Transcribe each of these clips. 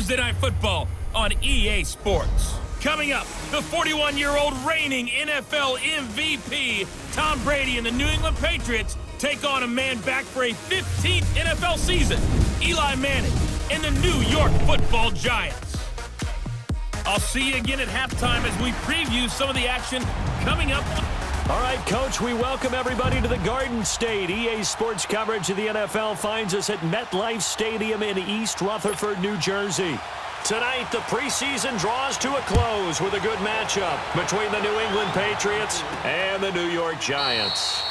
Thursday Night Football on EA Sports. Coming up, the 41-year-old reigning NFL MVP, Tom Brady and the New England Patriots take on a man back for a 15th NFL season, Eli Manning and the New York Football Giants. I'll see you again at halftime as we preview some of the action coming up. All right, Coach, we welcome everybody to the Garden State. EA Sports coverage of the NFL finds us at MetLife Stadium in East Rutherford, New Jersey. Tonight, the preseason draws to a close with a good matchup between the New England Patriots and the New York Giants.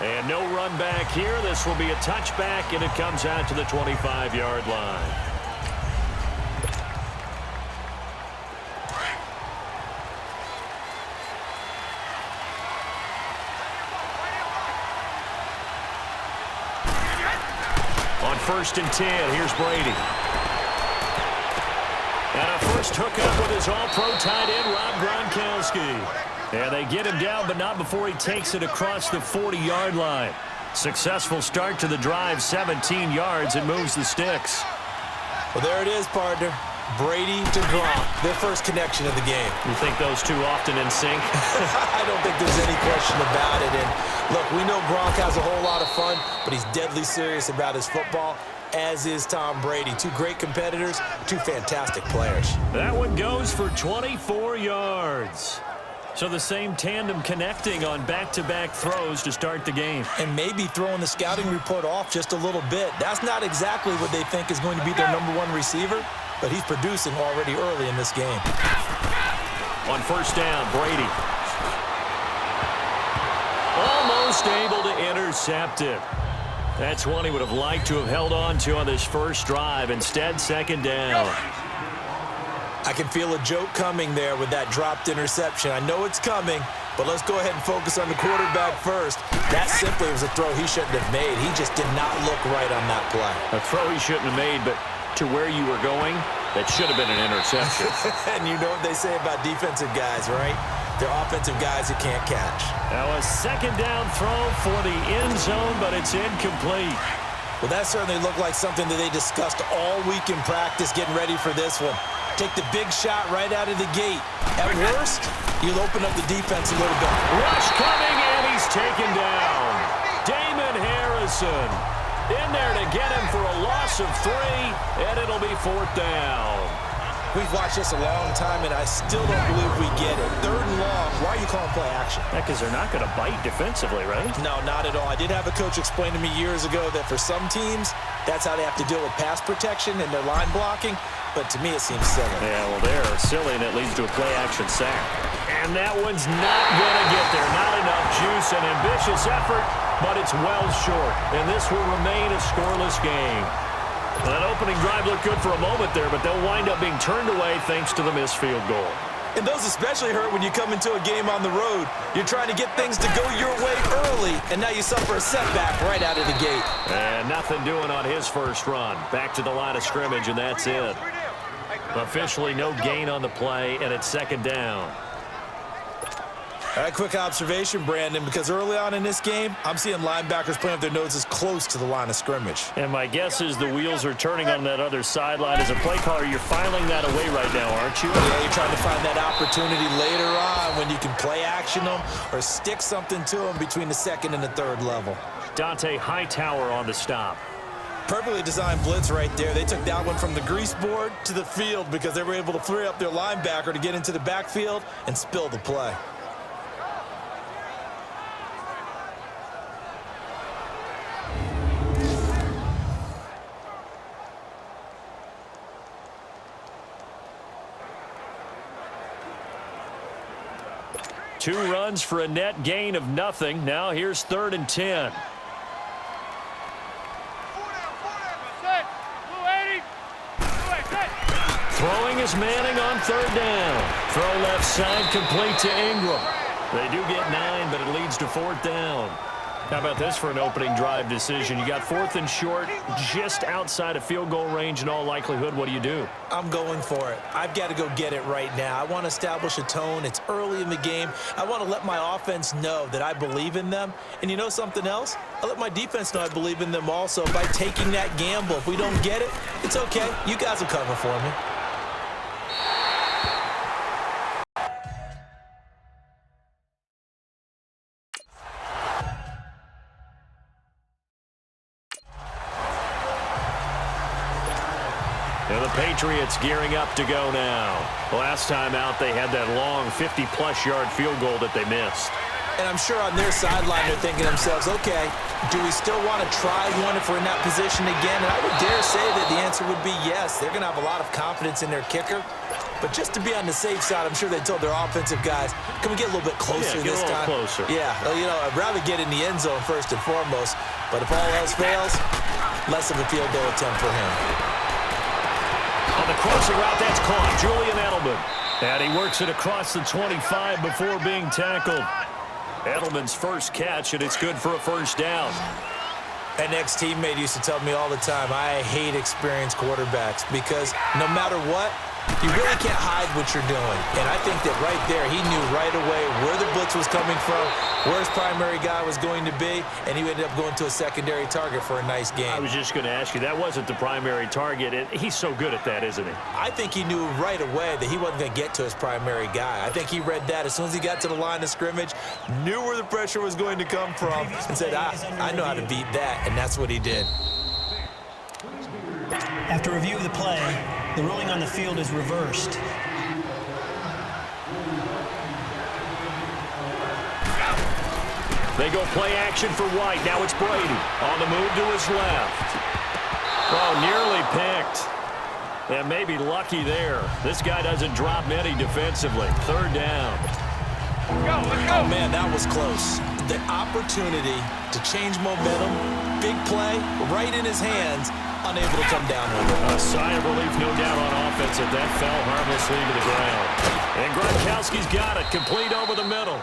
And no run back here. This will be a touchback, and it comes out to the 25-yard line. On 1st and 10, here's Brady. And a first hookup with his all-pro tight end, Rob Gronkowski. And they get him down, but not before he takes it across the 40-yard line. Successful start to the drive, 17 yards, and moves the sticks. Well, there it is, partner. Brady to Gronk, their first connection of the game. You think those two often in sync? I don't think there's any question about it. And look, we know Gronk has a whole lot of fun, but he's deadly serious about his football, as is Tom Brady. Two great competitors, two fantastic players. That one goes for 24 yards. So the same tandem connecting on back-to-back throws to start the game. And maybe throwing the scouting report off just a little bit. That's not exactly what they think is going to be their #1 receiver, but he's producing already early in this game. On 1st down, Brady. Almost able to intercept it. That's one he would have liked to have held on to on this first drive. Instead, 2nd down. I can feel a joke coming there with that dropped interception. I know it's coming, but let's go ahead and focus on the quarterback first. That simply was a throw he shouldn't have made. He just did not look right on that play. A throw he shouldn't have made, but to where you were going, that should have been an interception. And you know what they say about defensive guys, right? They're offensive guys who can't catch. Now a 2nd down throw for the end zone, but it's incomplete. Well, that certainly looked like something that they discussed all week in practice, getting ready for this one. Take the big shot right out of the gate. At worst, you'll open up the defense a little bit. Rush coming, and he's taken down. Damon Harrison in there to get him for a loss of 3, and it'll be 4th down. We've watched this a long time, and I still don't believe we get it. 3rd and long. Why are you calling play action? Yeah, because they're not going to bite defensively, right? No, not at all. I did have a coach explain to me years ago that for some teams, that's how they have to deal with pass protection and their line blocking. But to me, it seems silly. Yeah, well, they're silly, and it leads to a play-action sack. And that one's not going to get there. Not enough juice, an ambitious effort, but it's well short. And this will remain a scoreless game. That opening drive looked good for a moment there, but they'll wind up being turned away thanks to the missed field goal. And those especially hurt when you come into a game on the road. You're trying to get things to go your way early, and now you suffer a setback right out of the gate. And nothing doing on his first run. Back to the line of scrimmage, and that's it. Officially no gain on the play, and it's 2nd down. All right, quick observation, Brandon, because early on in this game, I'm seeing linebackers playing with their noses close to the line of scrimmage. And my guess is the wheels are turning on that other sideline. As a play caller, you're filing that away right now, aren't you? Yeah, you're trying to find that opportunity later on when you can play action them or stick something to them between the 2nd and the 3rd level. Dante Hightower on the stop. Perfectly designed blitz right there. They took that one from the grease board to the field because they were able to free up their linebacker to get into the backfield and spill the play. Two runs for a net gain of nothing. Now here's 3rd and 10. Throwing is Manning on 3rd down. Throw left side complete to Ingram. They do get 9, but it leads to 4th down. How about this for an opening drive decision? You got 4th and short, just outside of field goal range in all likelihood. What do? I'm going for it. I've got to go get it right now. I want to establish a tone. It's early in the game. I want to let my offense know that I believe in them. And you know something else? I let my defense know I believe in them also by taking that gamble. If we don't get it, it's okay. You guys will cover for me. And the Patriots gearing up to go now. Last time out, they had that long 50-plus yard field goal that they missed. And I'm sure on their sideline they're thinking to themselves, okay, do we still want to try one if we're in that position again? And I would dare say that the answer would be yes. They're going to have a lot of confidence in their kicker. But just to be on the safe side, I'm sure they told their offensive guys, can we get a little bit closer this time? Closer. Yeah, well, you know, I'd rather get in the end zone first and foremost. But if all else fails, less of a field goal attempt for him. On the crossing route, that's caught. Julian Edelman. And he works it across the 25 before being tackled. Edelman's first catch, and it's good for a first down. An ex-teammate used to tell me all the time, I hate experienced quarterbacks because no matter what, you really can't hide what you're doing. And I think that right there, he knew right away where the blitz was coming from, where his primary guy was going to be, and he ended up going to a secondary target for a nice game. I was just going to ask you, that wasn't the primary target. And he's so good at that, isn't he? I think he knew right away that he wasn't going to get to his primary guy. I think he read that as soon as he got to the line of scrimmage, knew where the pressure was going to come from, and said, I know how to beat that, and that's what he did. After review of the play, the ruling on the field is reversed. They go play action for White. Now it's Brady on the move to his left. Oh, nearly picked. And maybe lucky there. This guy doesn't drop many defensively. 3rd down. Oh, man, that was close. The opportunity to change momentum, big play, right in his hands, unable to come down with it. A sigh of relief, no doubt, on offense, that fell harmlessly to the ground. And Gronkowski's got it, complete over the middle.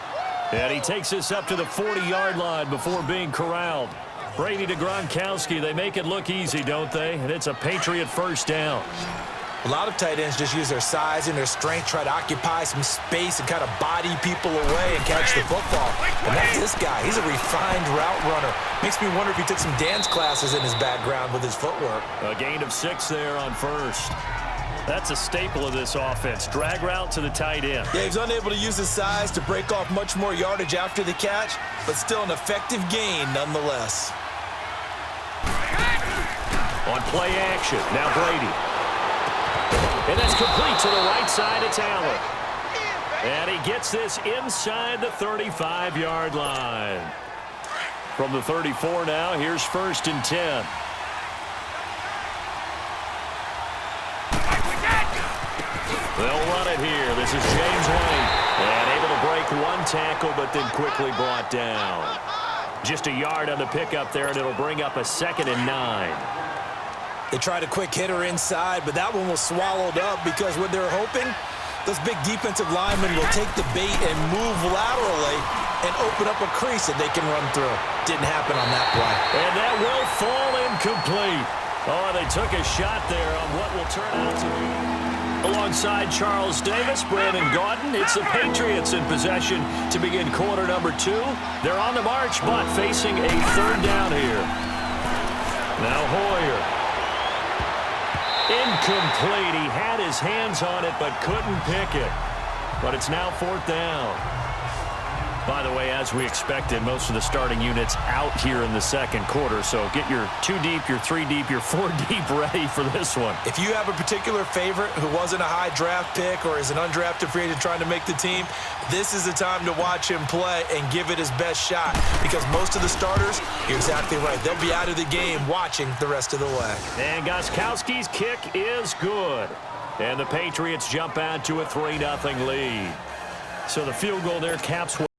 And he takes this up to the 40-yard line before being corralled. Brady to Gronkowski. They make it look easy, don't they? And it's a Patriot first down. A lot of tight ends just use their size and their strength, try to occupy some space and kind of body people away and catch the football. And that's this guy. He's a refined route runner. Makes me wonder if he took some dance classes in his background with his footwork. A gain of 6 there on first. That's a staple of this offense. Drag route to the tight end. Yeah, he's unable to use his size to break off much more yardage after the catch, but still an effective gain nonetheless. On play action, now Brady. And that's complete to the right side of Allen. And he gets this inside the 35-yard line. From the 34 now, here's 1st and 10. They'll run it here. This is James White. And able to break one tackle, but then quickly brought down. Just a yard on the pickup there, and it'll bring up a 2nd and 9. They tried a quick hitter inside, but that one was swallowed up because what they're hoping, those big defensive linemen will take the bait and move laterally and open up a crease that they can run through. Didn't happen on that play. And that will fall incomplete. Oh, they took a shot there on what will turn out to be. Alongside Charles Davis, Brandon Gaudin, it's the Patriots in possession to begin quarter number 2. They're on the march, but facing a 3rd down here. Now Hoyer. Incomplete. He had his hands on it, but couldn't pick it. But it's now 4th down. By the way, as we expected, most of the starting units out here in the 2nd quarter. So get your 2 deep, your 3 deep, your 4 deep ready for this one. If you have a particular favorite who wasn't a high draft pick or is an undrafted free agent trying to make the team, this is the time to watch him play and give it his best shot. Because most of the starters, you're exactly right, they'll be out of the game watching the rest of the way. And Gostkowski's kick is good. And the Patriots jump out to a 3-0 lead. So the field goal there caps one.